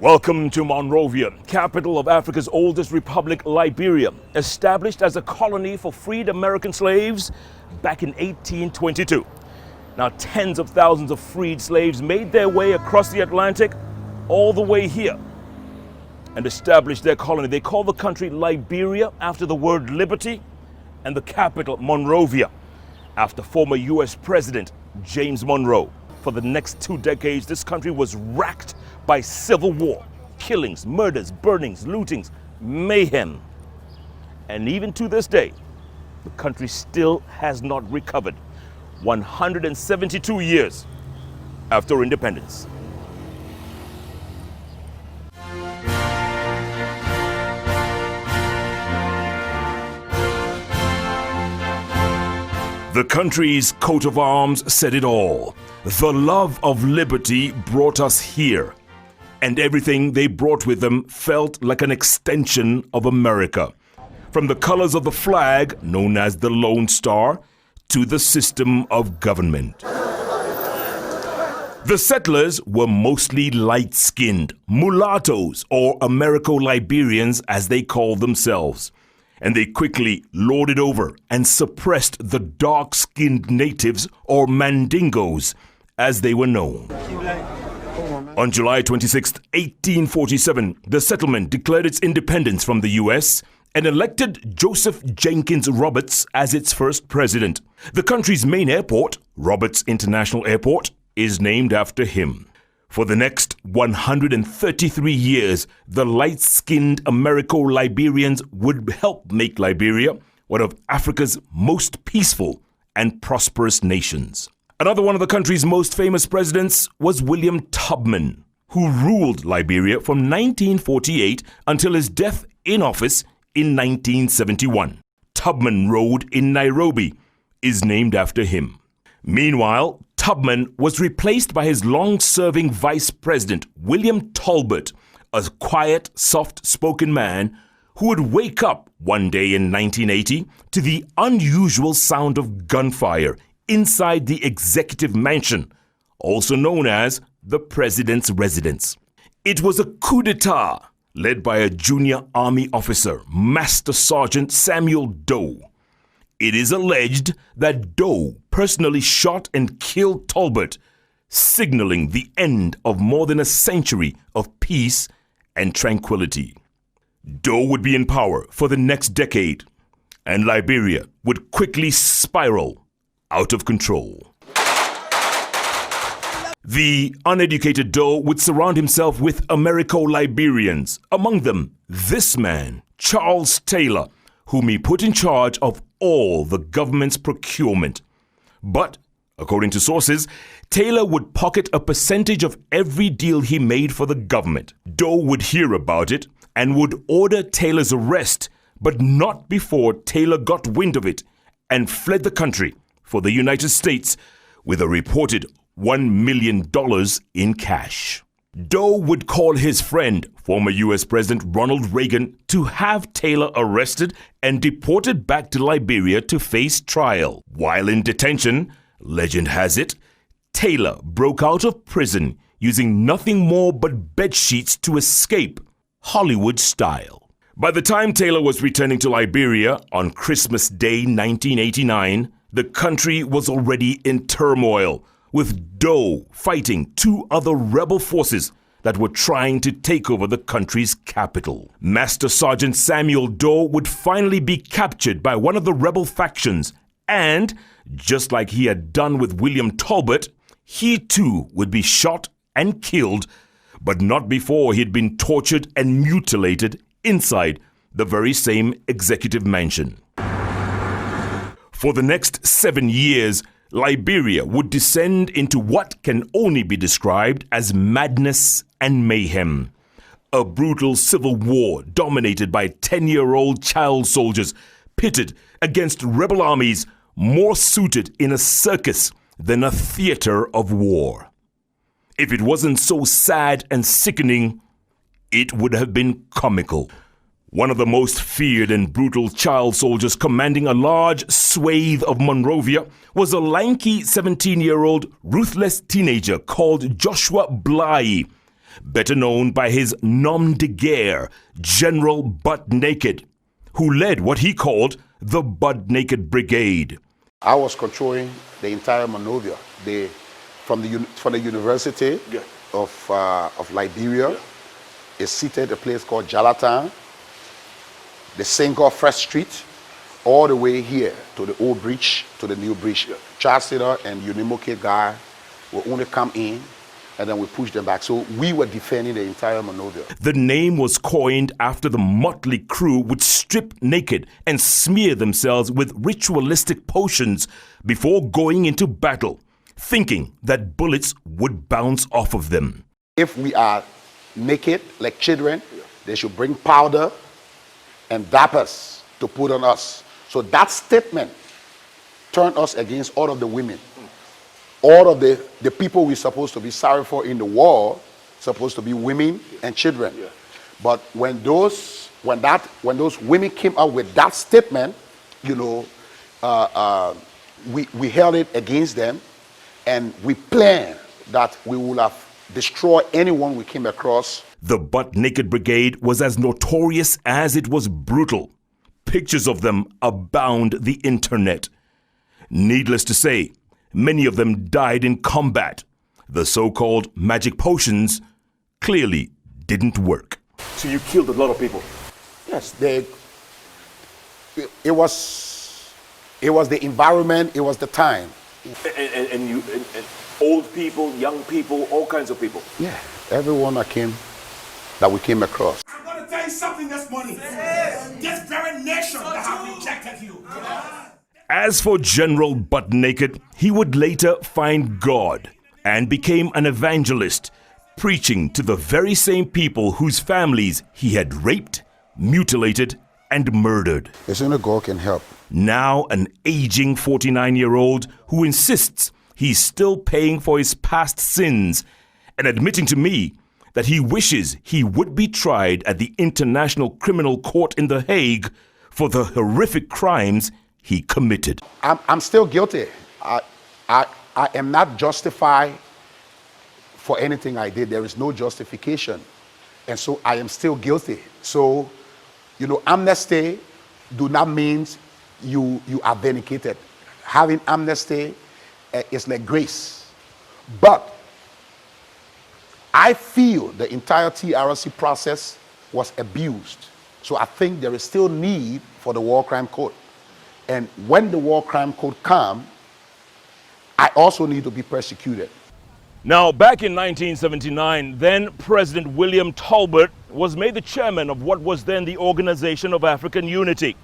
Welcome to Monrovia, capital of Africa's oldest republic, Liberia, established as a colony for freed American slaves back in 1822. Now, tens of thousands of freed slaves made their way across the Atlantic all the way here and established their colony. They call the country Liberia after the word liberty, and the capital Monrovia after former U.S. President James Monroe. For the next 2 decades, this country was racked by civil war, killings, murders, burnings, lootings, mayhem. And even to this day, the country still has not recovered, 172 years after independence. The country's coat of arms said it all. The love of liberty brought us here, and everything they brought with them felt like an extension of America. From the colors of the flag, known as the Lone Star, to the system of government. The settlers were mostly light-skinned, mulattoes, or Americo-Liberians as they called themselves. And they quickly lorded over and suppressed the dark-skinned natives, or Mandingos, as they were known. On July 26, 1847, the settlement declared its independence from the U.S. and elected Joseph Jenkins Roberts as its first president. The country's main airport, Roberts International Airport, is named after him. For the next 133 years, the light-skinned Americo-Liberians would help make Liberia one of Africa's most peaceful and prosperous nations. Another one of the country's most famous presidents was William Tubman, who ruled Liberia from 1948 until his death in office in 1971. Tubman Road in Nairobi is named after him. Meanwhile, Tubman was replaced by his long-serving vice president, William Talbot, a quiet, soft-spoken man who would wake up one day in 1980 to the unusual sound of gunfire inside the executive mansion, also known as the president's residence. It was a coup d'etat led by a junior army officer, Master Sergeant Samuel Doe. It is alleged that Doe personally shot and killed Talbot, signaling the end of more than a century of peace and tranquility. Doe would be in power for the next decade, and Liberia would quickly spiral out of control. The uneducated Doe would surround himself with Americo-Liberians, among them this man, Charles Taylor, whom he put in charge of all the government's procurement. But, according to sources, Taylor would pocket a percentage of every deal he made for the government. Doe would hear about it and would order Taylor's arrest, but not before Taylor got wind of it and fled the country for the United States with a reported $1 million in cash. Doe would call his friend, former U.S. President Ronald Reagan, to have Taylor arrested and deported back to Liberia to face trial. While in detention, legend has it, Taylor broke out of prison using nothing more but bedsheets to escape, Hollywood style. By the time Taylor was returning to Liberia on Christmas Day 1989, the country was already in turmoil, with Doe fighting 2 other rebel forces that were trying to take over the country's capital. Master Sergeant Samuel Doe would finally be captured by one of the rebel factions, and, just like he had done with William Talbot, he too would be shot and killed, but not before he had been tortured and mutilated inside the very same executive mansion. For the next 7 years, Liberia would descend into what can only be described as madness and mayhem. A brutal civil war dominated by 10-year-old child soldiers pitted against rebel armies more suited in a circus than a theater of war. If it wasn't so sad and sickening, it would have been comical. One of the most feared and brutal child soldiers commanding a large swathe of Monrovia was a lanky 17-year-old ruthless teenager called Joshua Bly. better known by his nom de guerre, General Butt Naked, who led what he called the Butt Naked Brigade. I was controlling the entire Monrovia. From the University of Liberia, is seated a place called Jalatan, the Senghor Fresh Street, all the way here to the old bridge, to the new bridge. Charles Taylor and Unimoke guy will only come in, and then we push them back. So we were defending the entire Monrovia. The name was coined after the motley crew would strip naked and smear themselves with ritualistic potions before going into battle, thinking that bullets would bounce off of them. If we are naked like children, they should bring powder and dappers to put on us. So that statement turned us against all of the women. All of the people we're supposed to be sorry for in the war, supposed to be women and children. But when those women came out with that statement, you know, we held it against them, and we planned that we would have destroyed anyone we came across. The Butt Naked Brigade was as notorious as it was brutal. Pictures of them abound the internet. Needless to say, many of them died in combat. The so-called magic potions clearly didn't work. So you killed a lot of people? Yes, it was the environment, it was the time. And old people, young people, all kinds of people? Yeah, everyone that we came across. I'm going to tell you something this morning. This very nation that have rejected you. As for General Butt Naked, he would later find God and became an evangelist, preaching to the very same people whose families he had raped, mutilated, and murdered. It's only God can help. Now an aging 49-year-old who insists he's still paying for his past sins and admitting to me that he wishes he would be tried at the International Criminal Court in The Hague for the horrific crimes he committed. I'm still guilty. I am not justified for anything I did. There is no justification. And so I am still guilty. So, you know, amnesty do not mean you are vindicated. Having amnesty is like grace. But I feel the entire TRC process was abused. So I think there is still need for the War Crime Code. And when the War Crime Code comes, I also need to be persecuted. Now, back in 1979, then President William Tolbert was made the chairman of what was then the Organization of African Unity.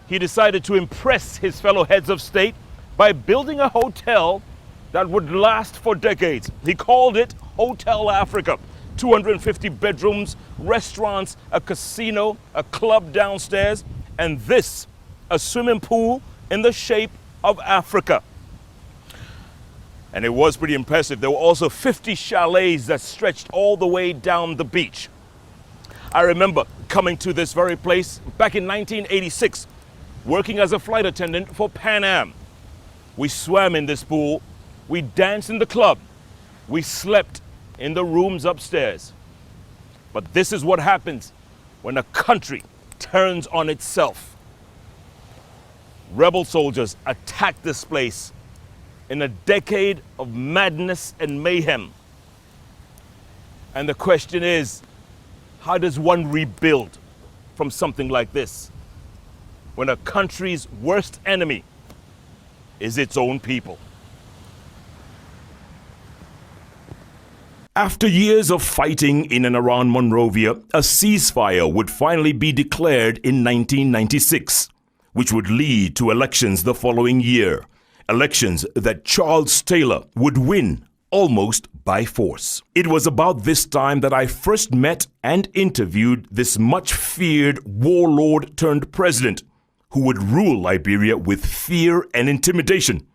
He decided to impress his fellow heads of state by building a hotel that would last for decades. He called it Hotel Africa. 250 bedrooms, restaurants, a casino, a club downstairs, and this, a swimming pool in the shape of Africa. And it was pretty impressive. There were also 50 chalets that stretched all the way down the beach. I remember coming to this very place back in 1986, working as a flight attendant for Pan Am. We swam in this pool, we danced in the club, we slept in the rooms upstairs. But this is what happens when a country turns on itself. Rebel soldiers attacked this place in a decade of madness and mayhem. And the question is, how does one rebuild from something like this when a country's worst enemy is its own people? After years of fighting in and around Monrovia, a ceasefire would finally be declared in 1996, which would lead to elections the following year. Elections that Charles Taylor would win almost by force. It was about this time that I first met and interviewed this much feared warlord turned president who would rule Liberia with fear and intimidation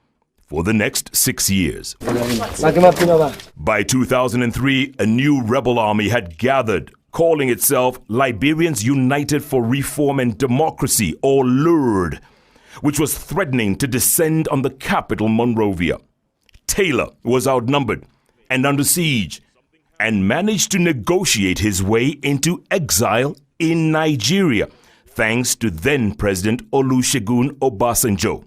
for the next 6 years. By 2003, a new rebel army had gathered, calling itself Liberians United for Reform and Democracy, or LURD, which was threatening to descend on the capital, Monrovia. Taylor was outnumbered and under siege, and managed to negotiate his way into exile in Nigeria, thanks to then-President Olusegun Obasanjo.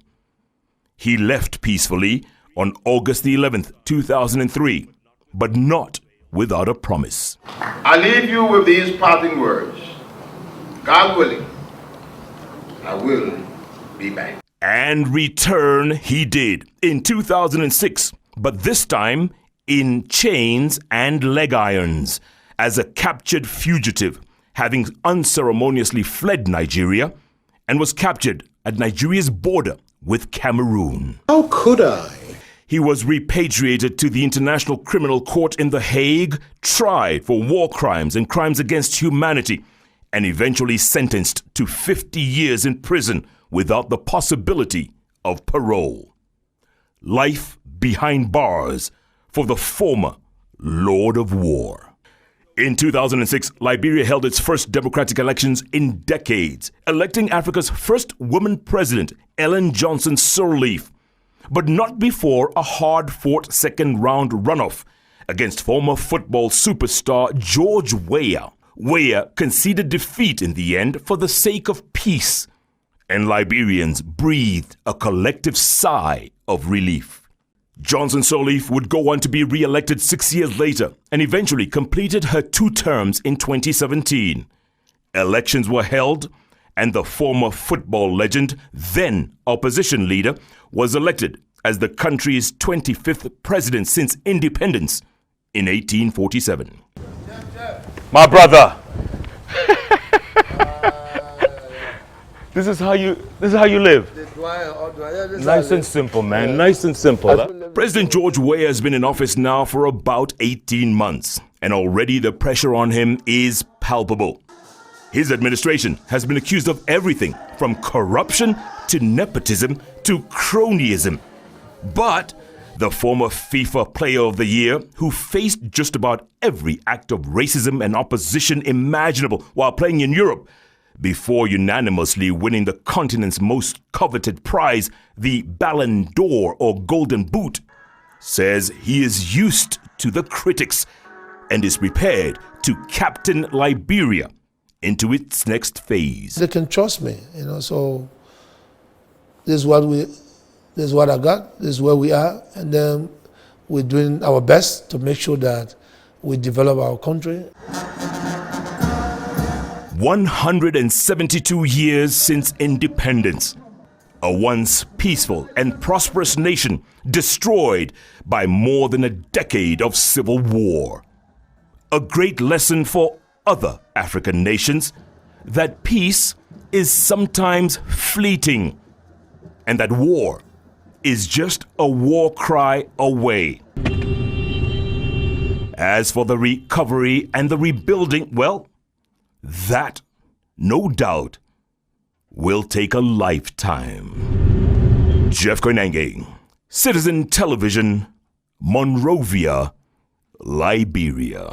He left peacefully on August the 11th, 2003, but not without a promise. I leave you with these parting words. God willing, I will be back. And return he did in 2006, but this time in chains and leg irons, as a captured fugitive, having unceremoniously fled Nigeria and was captured at Nigeria's border with Cameroon. How could I? He was repatriated to the International Criminal Court in The Hague, tried for war crimes and crimes against humanity, and eventually sentenced to 50 years in prison without the possibility of parole. Life behind bars for the former Lord of War. In 2006, Liberia held its first democratic elections in decades, electing Africa's first woman president, Ellen Johnson Sirleaf, but not before a hard-fought second-round runoff against former football superstar George Weah. Weah conceded defeat in the end for the sake of peace, and Liberians breathed a collective sigh of relief. Johnson Sirleaf would go on to be re-elected 6 years later and eventually completed her 2 terms in 2017. Elections were held, and the former football legend, then opposition leader, was elected as the country's 25th president since independence in 1847. My brother. This is how you live. Nice and simple, man. Nice and simple. President George Weah has been in office now for about 18 months, and already the pressure on him is palpable. His administration has been accused of everything from corruption to nepotism to cronyism. But the former FIFA Player of the Year, who faced just about every act of racism and opposition imaginable while playing in Europe, before unanimously winning the continent's most coveted prize, the Ballon d'Or or Golden Boot, says he is used to the critics and is prepared to captain Liberia into its next phase. They can trust me, so this is what I got, this is where we are, and then we're doing our best to make sure that we develop our country. 172 years since independence, a once peaceful and prosperous nation destroyed by more than a decade of civil war. A great lesson for other African nations that peace is sometimes fleeting and that war is just a war cry away. As for the recovery and the rebuilding, well, that, no doubt, will take a lifetime. Jeff Koinange, Citizen Television, Monrovia, Liberia.